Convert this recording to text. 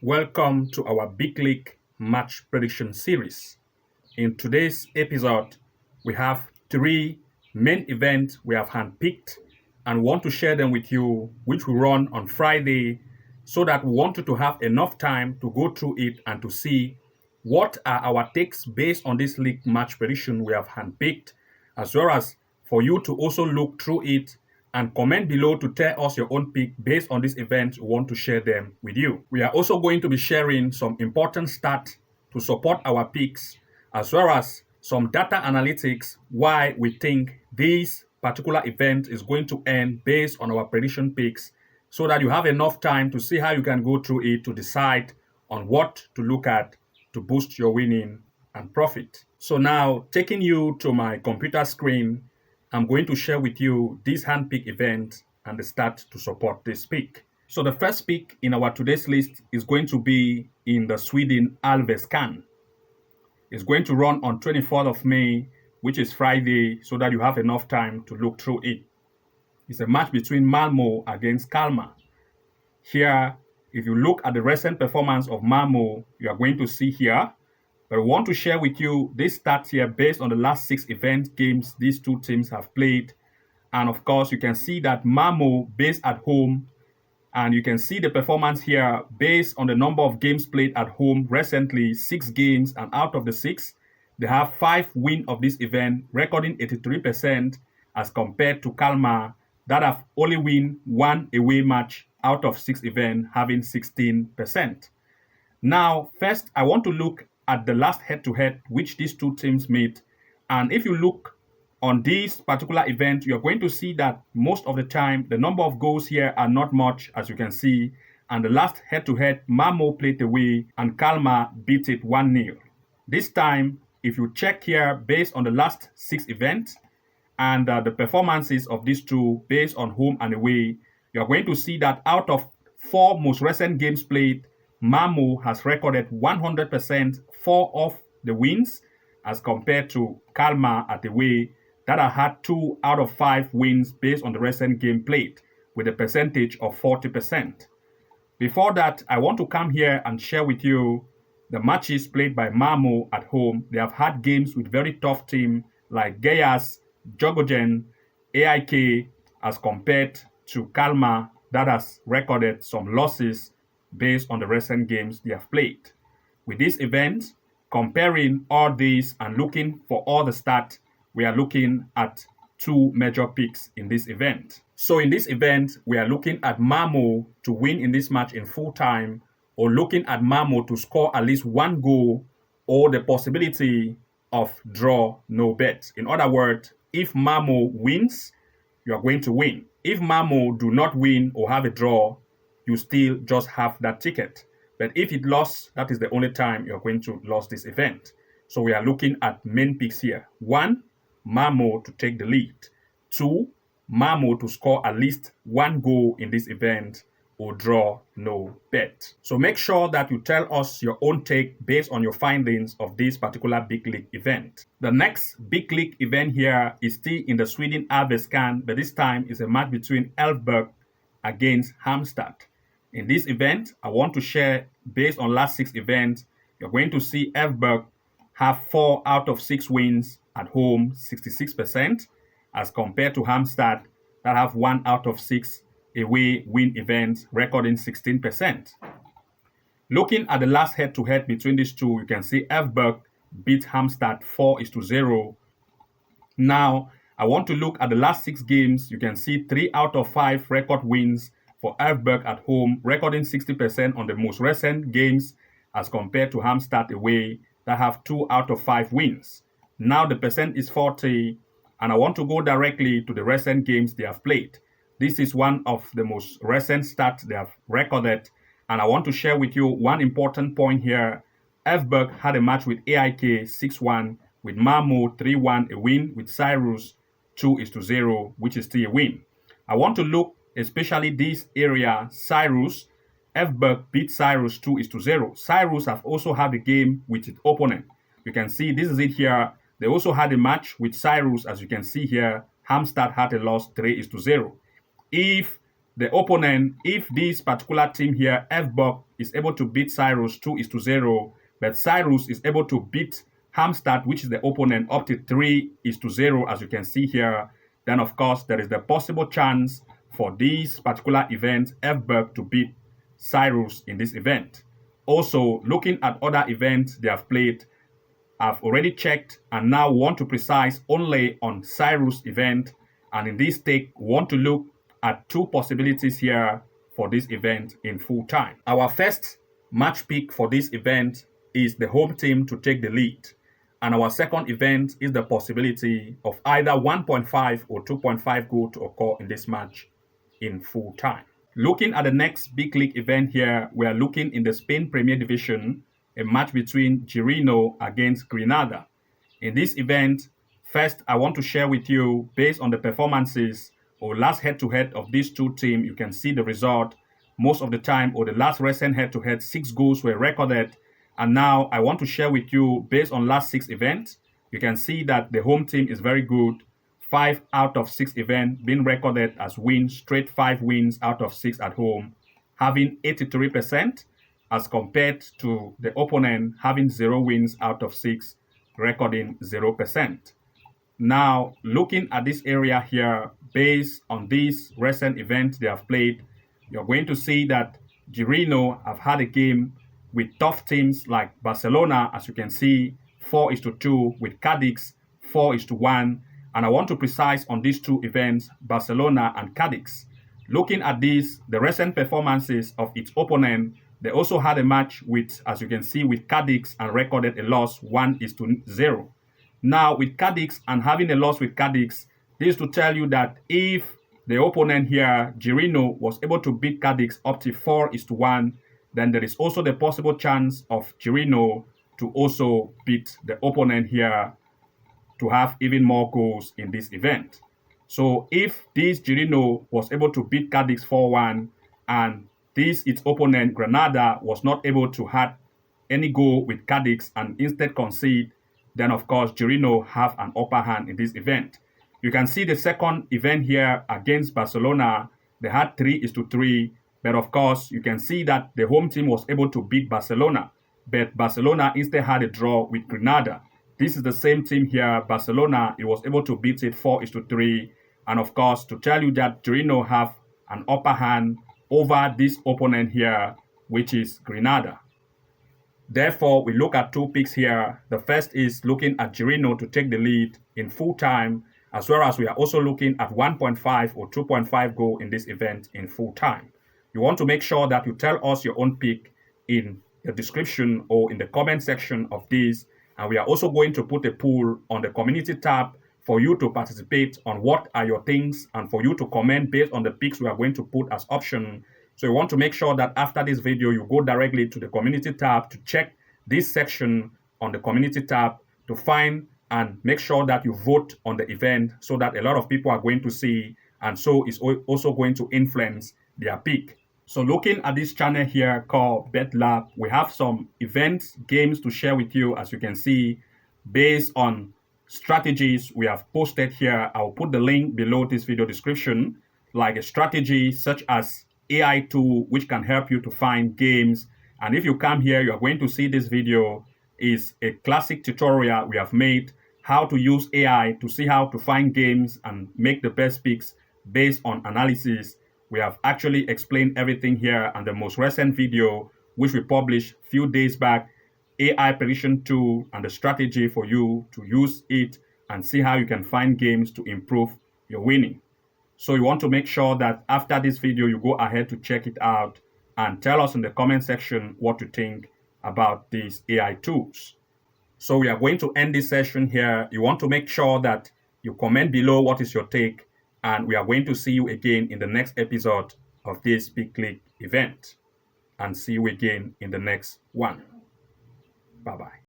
Welcome to our Big League match prediction series. In today's episode, we have three main events we have handpicked and want to share them with you, which will run on Friday, so that we want you to have enough time to go through it and to see what are our takes based on this league match prediction we have handpicked, as well as for you to also look through it and comment below to tell us your own pick based on this event. We want to share them with you. We are also going to be sharing some important stats to support our picks, as well as some data analytics why we think this particular event is going to end based on our prediction picks, so that you have enough time to see how you can go through it to decide on what to look at to boost your winning and profit. So now, taking you to my computer screen, I'm going to share with you this handpick event and the start to support this pick. So the first pick in our today's list is going to be in the Sweden Allsvenskan. It's going to run on 24th of May, which is Friday, so that you have enough time to look through it. It's a match between Malmo against Kalmar. Here, if you look at the recent performance of Malmo, you are going to see here. But I want to share with you this stats here based on the last 6 event games these two teams have played. And of course, you can see that Malmo based at home, and you can see the performance here based on the number of games played at home recently, 6 games, and out of the 6, they have 5 wins of this event, recording 83%, as compared to Kalmar that have only win 1 away match out of 6 events, having 16%. Now, first, I want to look at the last head-to-head which these two teams made. And if you look on this particular event, you're going to see that most of the time, the number of goals here are not much, as you can see. And the last head-to-head, Malmo played away and Kalmar beat it 1-0. This time, if you check here based on the last 6 events and the performances of these two based on home and away, you're going to see that out of 4 most recent games played, Malmo has recorded 100% 4 of the wins, as compared to Kalmar at away that have had 2 out of 5 wins based on the recent game played, with a percentage of 40%. Before that, I want to come here and share with you the matches played by Malmo at home. They have had games with very tough teams like Geyas, Jogojen, AIK, as compared to Kalmar that has recorded some losses based on the recent games they have played. With this event, comparing all these and looking for all the stats, we are looking at 2 major picks in this event. So in this event, we are looking at Malmo to win in this match in full time, or looking at Malmo to score at least 1 goal, or the possibility of draw no bet. In other words, if Malmo wins, you are going to win. If Malmo do not win or have a draw, you still just have that ticket. But if it lost, that is the only time you're going to lose this event. So we are looking at main picks here. 1, Malmo to take the lead. 2, Malmo to score at least 1 goal in this event, or draw no bet. So make sure that you tell us your own take based on your findings of this particular big league event. The next big league event here is still in the Sweden Allsvenskan, but this time is a match between Elfsborg against Halmstad. In this event, I want to share based on last 6 events, you're going to see Elfsborg have 4 out of 6 wins at home, 66%, as compared to Halmstad that have 1 out of 6 away win events, recording 16%. Looking at the last head-to-head between these two, you can see Elfsborg beat Halmstad 4-0. Now, I want to look at the last 6 games. You can see 3 out of 5 record wins for Elfsborg at home, recording 60% on the most recent games, as compared to Halmstad away that have 2 out of 5 wins. Now the percent is 40, and I want to go directly to the recent games they have played. This is one of the most recent stats they have recorded, and I want to share with you one important point here. Elfsborg had a match with AIK 6-1, with Malmo 3-1, a win, with Cyrus 2-0, which is still a win. I want to look especially this area, Cyrus. Elfsborg beat Cyrus 2-0. Cyrus have also had a game with its opponent. You can see this is it here. They also had a match with Cyrus, as you can see here. Halmstad had a loss 3-0. If the opponent, if this particular team here, FBUC, is able to beat Cyrus 2-0, but Cyrus is able to beat Hamstad, which is the opponent, up to 3-0, as you can see here, then of course there is the possible chance for this particular event, FBUC, to beat Cyrus in this event. Also, looking at other events they have played, I've already checked and now want to precise only on Cyrus event, and in this take want to look at two possibilities here for this event in full time. Our first match pick for this event is the home team to take the lead, and our second event is the possibility of either 1.5 or 2.5 goal to occur in this match in full time. Looking at the next big league event here, we are looking in the Spain Premier Division, a match between Girona against Granada. In this event, first I want to share with you, based on the performances or last head-to-head of these two teams, you can see the result. Most of the time, or the last recent head-to-head, 6 goals were recorded. And now I want to share with you, based on last 6 events, you can see that the home team is very good. 5 out of 6 events being recorded as wins, straight 5 wins out of 6 at home, having 83%, as compared to the opponent having 0 wins out of 6, recording 0%. Now, looking at this area here, based on these recent events they have played, you're going to see that Girona have had a game with tough teams like Barcelona, as you can see, 4-2, with Cadix, 4-1. And I want to precise on these two events, Barcelona and Cadix. Looking at these, the recent performances of its opponent, they also had a match with, as you can see, with Cadix and recorded a loss 1-0. Now, with Cadix and having a loss with Cadix, this is to tell you that if the opponent here, Girona, was able to beat Cadix up to 4-1, then there is also the possible chance of Girona to also beat the opponent here to have even more goals in this event. So if this Girona was able to beat Cadix 4-1 and this its opponent Granada was not able to have any goal with Cadix and instead concede, then of course Girona have an upper hand in this event. You can see the second event here against Barcelona, they had 3-3, but of course you can see that the home team was able to beat Barcelona, but Barcelona instead had a draw with Granada. This is the same team here, Barcelona, it was able to beat it 4-3, and of course to tell you that Girona have an upper hand over this opponent here, which is Granada. Therefore, we look at two picks here. The first is looking at Girona to take the lead in full time, as well as we are also looking at 1.5 or 2.5 goal in this event in full time. You want to make sure that you tell us your own pick in the description or in the comment section of this. And we are also going to put a poll on the community tab for you to participate on what are your things and for you to comment based on the picks we are going to put as option. So you want to make sure that after this video, you go directly to the community tab to check this section on the community tab to find and make sure that you vote on the event so that a lot of people are going to see, and so it's also going to influence their pick. So looking at this channel here called Bet Lab, we have some events, games to share with you, as you can see, based on strategies we have posted here. I'll put the link below this video description, like a strategy such as AI tool, which can help you to find games. And if you come here, you are going to see this video is a classic tutorial we have made, how to use AI to see how to find games and make the best picks based on analysis. We have actually explained everything here, and the most recent video, which we published a few days back, AI prediction tool and the strategy for you to use it and see how you can find games to improve your winning. So you want to make sure that after this video, you go ahead to check it out and tell us in the comment section what you think about these AI tools. So we are going to end this session here. You want to make sure that you comment below what is your take, and we are going to see you again in the next episode of this Big Click event, and see you again in the next one. Bye-bye.